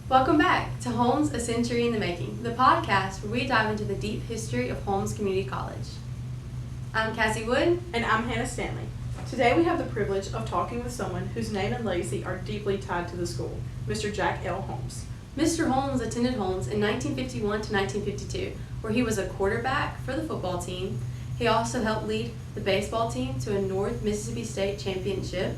Welcome back to Holmes, A Century in the Making, the podcast where we dive into the deep history of Holmes Community College. I'm Cassie Wood. And I'm Hannah Stanley. Today we have the privilege of talking with someone whose name and legacy are deeply tied to the school, Mr. Jack L. Holmes. Mr. Holmes attended Holmes in 1951 to 1952, where he was a quarterback for the football team. He also helped lead the baseball team to a North Mississippi State championship,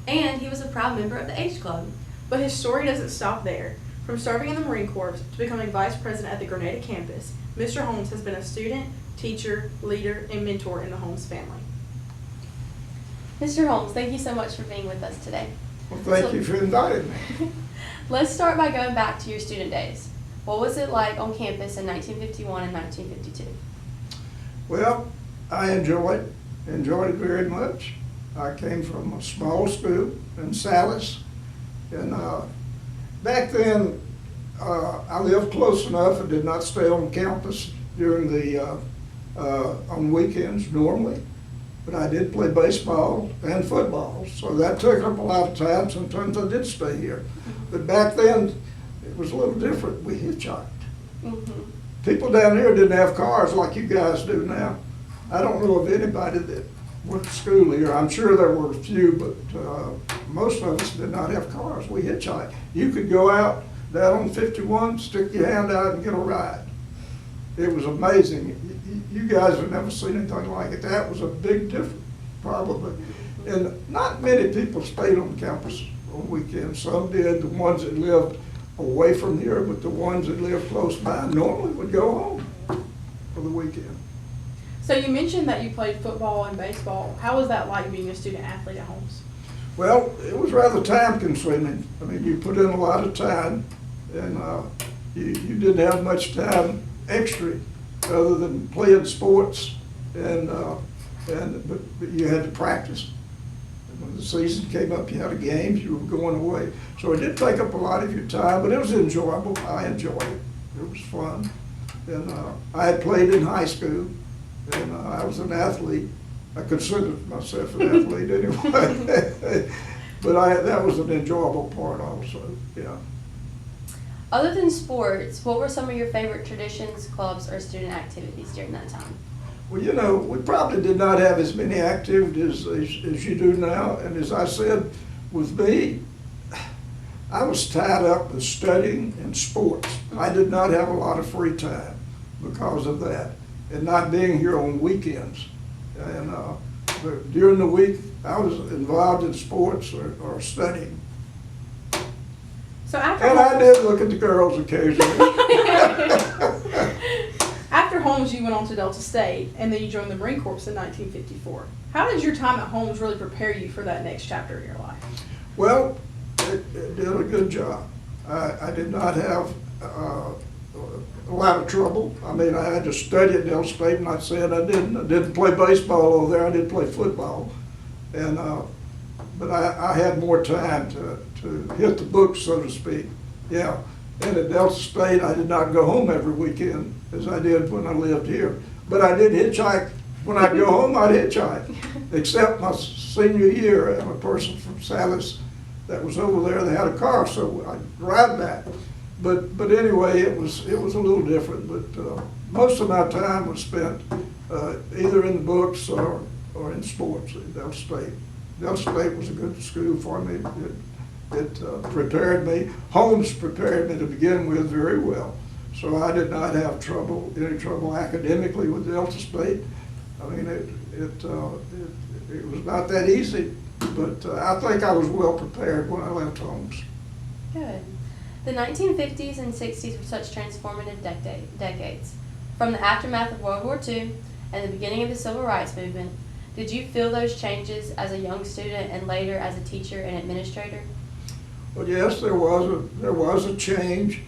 and he was a proud member of the H Club. But his story doesn't stop there. From serving in the Marine Corps to becoming vice president at the Grenada campus, Mr. Holmes has been a student, teacher, leader, and mentor in the Holmes family. Mr. Holmes, thank you so much for being with us today. Well, thank you for inviting me. Let's start by going back to your student days. What was it like on campus in 1951 and 1952? Well, I enjoyed it very much. I came from a small school in Salis, and back then I lived close enough and did not stay on campus during the on weekends normally, but I did play baseball and football, so that took up a lot of time. Sometimes I did stay here, but back then it was a little different. We hitchhiked. Mm-hmm. People down here didn't have cars like you guys do now. I don't know of anybody that went to school here. I'm sure there were a few, but most of us did not have cars. We hitchhiked. You could go out down on 51, stick your hand out and get a ride. It was amazing. You guys have never seen anything like it. That was a big difference, probably. And not many people stayed on campus on weekends. Some did, the ones that lived away from here, but the ones that lived close by normally would go home for the weekend. So you mentioned that you played football and baseball. How was that like being a student athlete at Holmes? Well, it was rather time consuming. I mean, you put in a lot of time, and you didn't have much time extra other than playing sports, but you had to practice. And when the season came up, you had a game, you were going away. So it did take up a lot of your time, but it was enjoyable. I enjoyed it. It was fun. And I had played in high school, and I was an athlete. I considered myself an athlete anyway. But that was an enjoyable part also, yeah. Other than sports, what were some of your favorite traditions, clubs, or student activities during that time? Well, you know, we probably did not have as many activities as you do now. And as I said, with me, I was tied up with studying and sports. I did not have a lot of free time because of that, and not being here on weekends. And but during the week, I was involved in sports or studying. So after And I did look at the girls occasionally. After Holmes, you went on to Delta State, and then you joined the Marine Corps in 1954. How did your time at Holmes really prepare you for that next chapter in your life? Well, it did a good job. I did not have a lot of trouble. I mean, I had to study at Delta State, and I said I didn't. I didn't play baseball over there. I did play football, and but I had more time to hit the books, so to speak. Yeah. And at Delta State, I did not go home every weekend as I did when I lived here. But I did hitchhike. When I'd go home, I'd hitchhike. Except my senior year, and a person from Salis that was over there, they had a car, so I'd ride back. But anyway, it was a little different. But most of my time was spent either in the books or in sports at Delta State. Delta State was a good school for me. It prepared me. Holmes prepared me to begin with very well. So I did not have any trouble academically with Delta State. I mean, it was not that easy, but I think I was well prepared when I left Holmes. Good. The 1950s and 60s were such transformative decades. From the aftermath of World War II and the beginning of the Civil Rights Movement, did you feel those changes as a young student and later as a teacher and administrator? Well, yes, there was a change,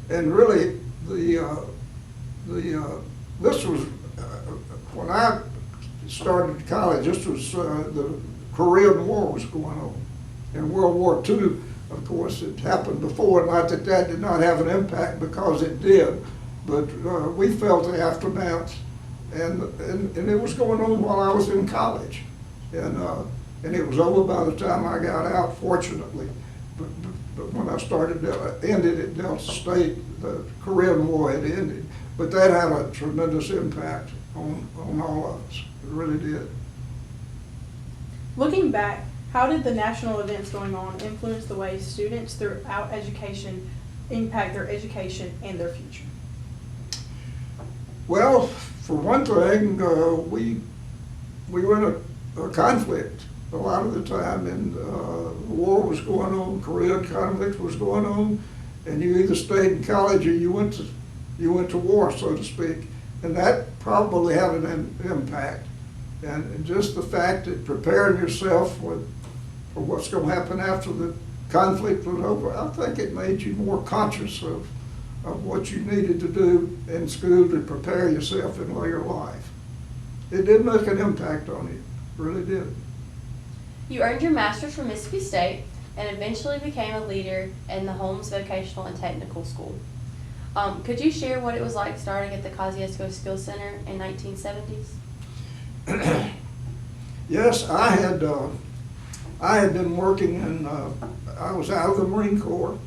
and really this was when I started college. This was the Korean War was going on, and World War II. Of course, it happened before. Not that did not have an impact, because it did, but we felt the aftermath, and it was going on while I was in college, and it was over by the time I got out, fortunately. when I ended at Delta State, the Korean War had ended. But that had a tremendous impact on all of us. It really did. Looking back, how did the national events going on influence the way students throughout education impact their education and their future? Well, for one thing, we were in a conflict a lot of the time, and the war was going on, Korean conflict was going on, and you either stayed in college or you went to war, so to speak, and that probably had an impact. And just the fact that preparing yourself for what's going to happen after the conflict was over, I think it made you more conscious of what you needed to do in school to prepare yourself in later life. It did make an impact on you, it really did. You earned your master's from Mississippi State and eventually became a leader in the Holmes Vocational and Technical School. Could you share what it was like starting at the Kosciuszko Skills Center in 1970s? Yes, I had been working in, I was out of the Marine Corps,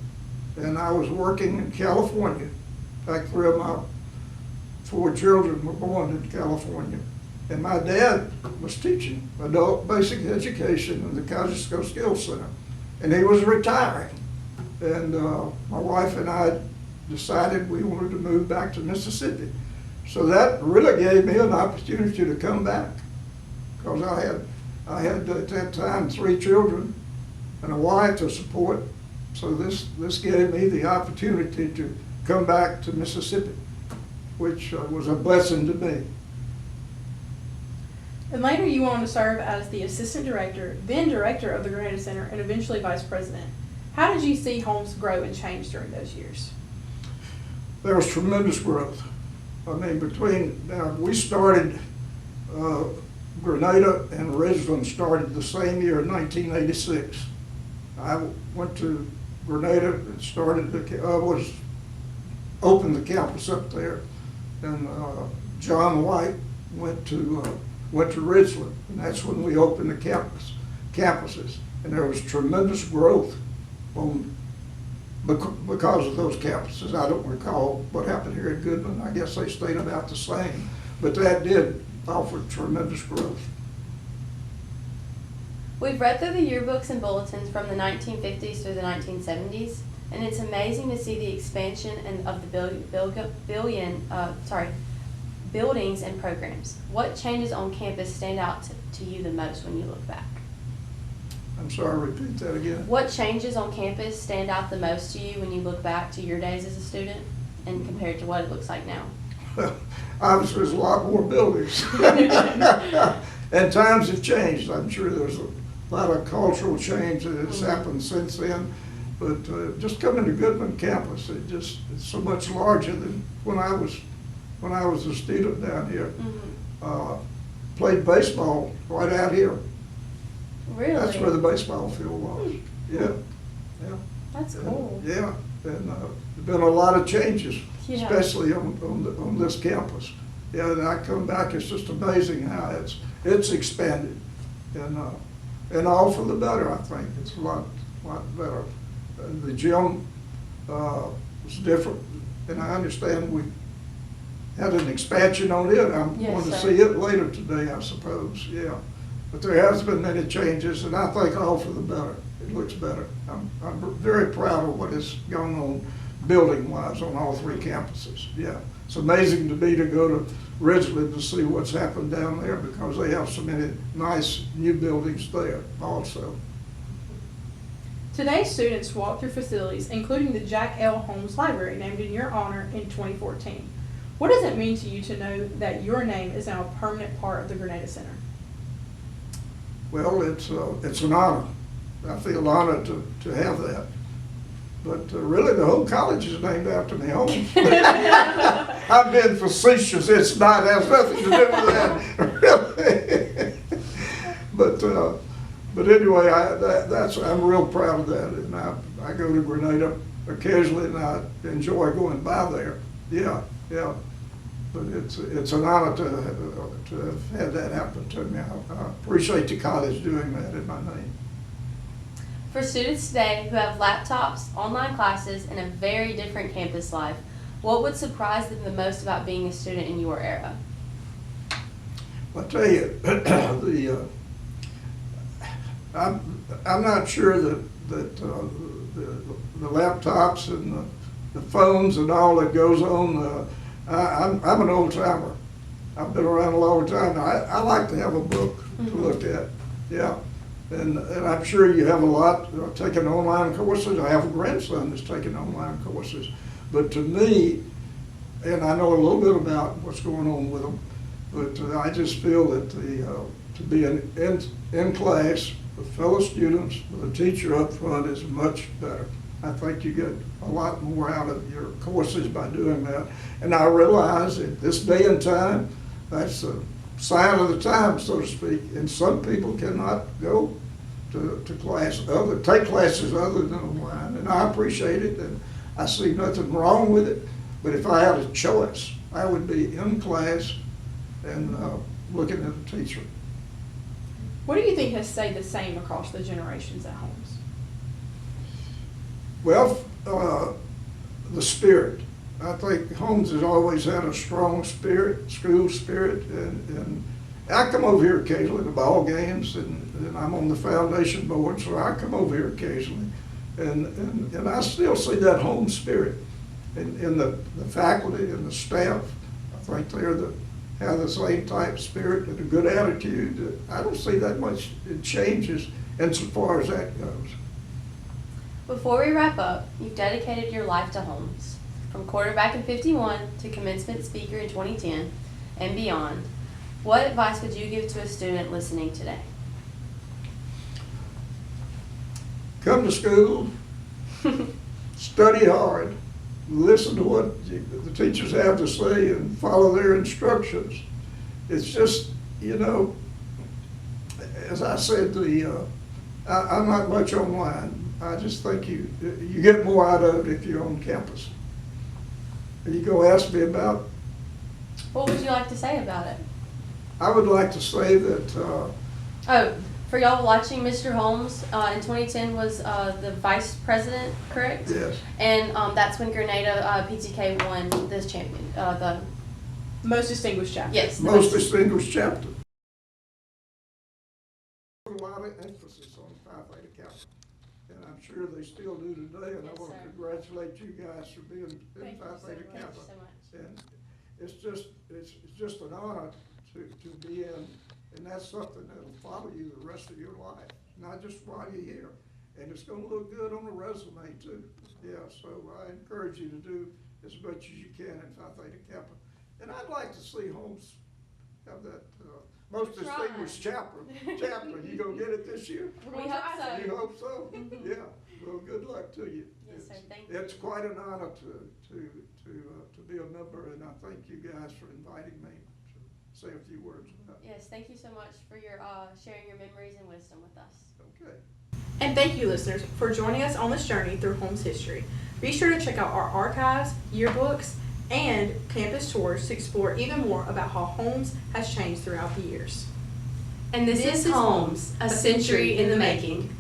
and I was working in California. In fact, 3 of my 4 children were born in California. And my dad was teaching adult basic education in the Kosciuszko Skills Center. And he was retiring. And my wife and I decided we wanted to move back to Mississippi. So that really gave me an opportunity to come back. Because I had at that time 3 children and a wife to support. So this gave me the opportunity to come back to Mississippi, which was a blessing to me. And later you went on to serve as the assistant director, then director of the Grenada Center, and eventually vice president. How did you see Holmes grow and change during those years? There was tremendous growth. I mean, we started, Grenada and Ridgeland started the same year, 1986. I went to Grenada and opened the campus up there, and John White went to Ridgeland, and that's when we opened the campuses. And there was tremendous growth because of those campuses. I don't recall what happened here at Goodman. I guess they stayed about the same, but that did offer tremendous growth. We've read through the yearbooks and bulletins from the 1950s through the 1970s, and it's amazing to see the expansion of the buildings and programs. What changes on campus stand out to you the most when you look back? I'm sorry, repeat that again. What changes on campus stand out the most to you when you look back to your days as a student and compared to what it looks like now? Well, obviously there's a lot more buildings. And times have changed. I'm sure there's a lot of cultural change that has happened since then. But just coming to Goodman campus, it's so much larger than when I was a student down here. Played baseball right out here. Really? That's where the baseball field was. Yeah. That's cool. Yeah, and there's been a lot of changes, Yeah. especially on this campus. Yeah, and I come back, it's just amazing how it's expanded, and all for the better. I think it's a lot better. The gym was different, and I understand we had an expansion on it. I'm going to see it later today, I suppose. Yeah. But there has been many changes, and I think all for the better. It looks better. I'm very proud of what has gone on building-wise on all 3 campuses. Yeah, it's amazing to me to go to Ridgeland to see what's happened down there because they have so many nice new buildings there also. Today, students walk through facilities, including the Jack L. Holmes Library, named in your honor in 2014. What does it mean to you to know that your name is now a permanent part of the Grenada Center? Well, it's an honor. I feel honored to have that. But really, the whole college is named after me, Holmes. I'm being facetious. It's not. It has nothing to do with that, really. But anyway, I'm real proud of that. And I go to Grenada occasionally, and I enjoy going by there. Yeah. But it's an honor to have had that happen to me. I appreciate the college doing that in my name. For students today who have laptops, online classes, and a very different campus life, what would surprise them the most about being a student in your era? I tell you, I'm not sure that the laptops and the phones and all that goes on. I'm an old timer. I've been around a long time. I like to have a book to look at. Yeah, and I'm sure you have a lot taking online courses. I have a grandson that's taking online courses, but to me, and I know a little bit about what's going on with them. But I just feel that to be in class with fellow students with a teacher up front is much better. I think you get a lot more out of your courses by doing that. And I realize at this day and time, that's a sign of the time, so to speak. And some people cannot go to class, take classes other than online. And I appreciate it, and I see nothing wrong with it. But if I had a choice, I would be in class and looking at the teacher. What do you think has stayed the same across the generations at Holmes? Well, the spirit. I think Holmes has always had a strong spirit, school spirit, and I come over here occasionally to ball games, and I'm on the foundation board, so I come over here occasionally, and I still see that Holmes spirit in the faculty and the staff. I think have the same type of spirit and a good attitude. I don't see that much changes insofar as that goes. Before we wrap up, you've dedicated your life to Holmes. From quarterback in '51 to commencement speaker in 2010 and beyond, what advice would you give to a student listening today? Come to school, study hard, listen to what the teachers have to say and follow their instructions. It's just, as I said, I'm not much online. I just think you get more out of it if you're on campus. And you go ask me about. What would you like to say about it? I would like to say that. For y'all watching, Mr. Holmes in 2010 was the vice president, correct? Yes. And that's when Grenada PTK won this champion, the most distinguished chapter. Yes. Most distinguished chapter. A lot of emphasis on Phi Theta Kappa, and I'm sure they still do today. And Yes, I want to sir. congratulate you guys for being in Thank Phi you so Theta much. Kappa. So much. And it's just an honor to be in, and that's something that'll follow you the rest of your life, not just while you're here. And it's going to look good on the resume too. Yeah, so I encourage you to do as much as you can in Phi Theta Kappa. And I'd like to see Holmes have that most distinguished chaplain. You gonna get it this year? We hope so. You hope so? Yeah. Well, good luck to you. Yes, sir. Thank you. It's quite an honor to be a member, and I thank you guys for inviting me to say a few words about it. Yes, thank you so much for your sharing your memories and wisdom with us. Okay. And thank you, listeners, for joining us on this journey through Holmes history. Be sure to check out our archives, yearbooks, and campus tours to explore even more about how Holmes has changed throughout the years. And this is Holmes, a century in the making.